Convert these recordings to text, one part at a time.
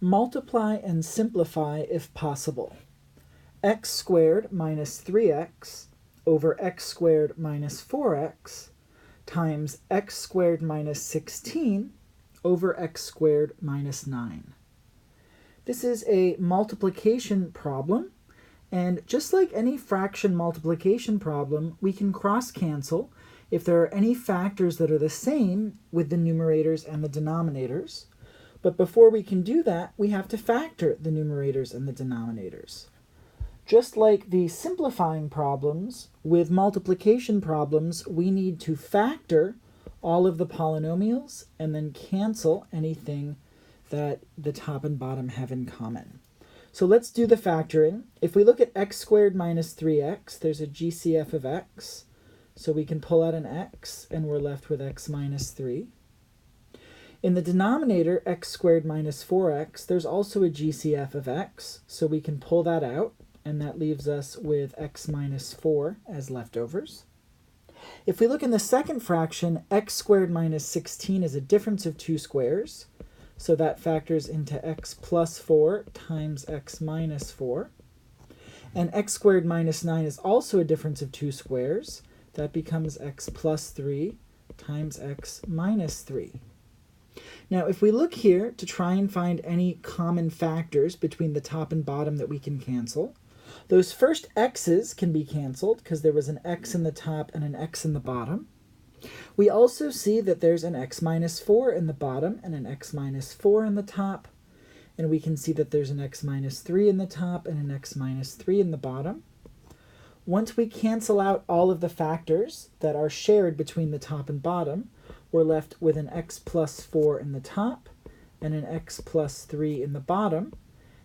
Multiply and simplify if possible. X squared minus 3x over x squared minus 4x times x squared minus 16 over x squared minus 9. This is a multiplication problem, and just like any fraction multiplication problem, we can cross-cancel if there are any factors that are the same with the numerators and the denominators. But before we can do that, we have to factor the numerators and the denominators. Just like the simplifying problems, with multiplication problems, we need to factor all of the polynomials and then cancel anything that the top and bottom have in common. So let's do the factoring. If we look at x squared minus 3x, there's a GCF of x. So we can pull out an x, and we're left with x minus 3. In the denominator, x squared minus 4x, there's also a GCF of x. So we can pull that out, and that leaves us with x minus 4 as leftovers. If we look in the second fraction, x squared minus 16 is a difference of two squares. So that factors into x plus 4 times x minus 4. And x squared minus 9 is also a difference of two squares. That becomes x plus 3 times x minus 3. Now, if we look here to try and find any common factors between the top and bottom that we can cancel, those first x's can be canceled because there was an x in the top and an x in the bottom. We also see that there's an x minus 4 in the bottom and an x minus 4 in the top. And we can see that there's an x minus 3 in the top and an x minus 3 in the bottom. Once we cancel out all of the factors that are shared between the top and bottom, we're left with an x plus 4 in the top and an x plus 3 in the bottom.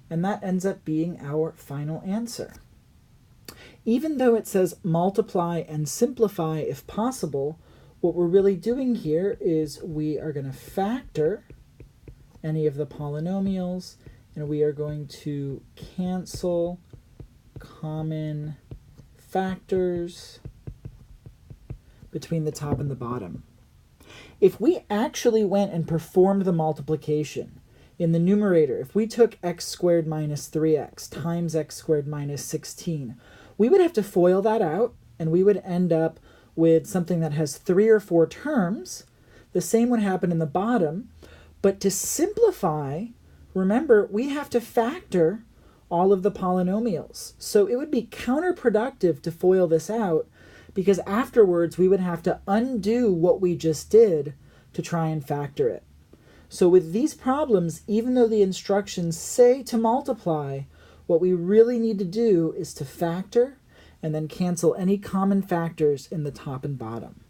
And that ends up being our final answer. Even though it says multiply and simplify if possible, what we're really doing here is we are going to factor any of the polynomials, and we are going to cancel common factors between the top and the bottom. If we actually went and performed the multiplication in the numerator, if we took x squared minus 3x times x squared minus 16, we would have to FOIL that out, and we would end up with something that has 3 or 4 terms. The same would happen in the bottom. But to simplify, remember, we have to factor all of the polynomials. So it would be counterproductive to FOIL this out, because afterwards we would have to undo what we just did to try and factor it. So with these problems, even though the instructions say to multiply, what we really need to do is to factor and then cancel any common factors in the top and bottom.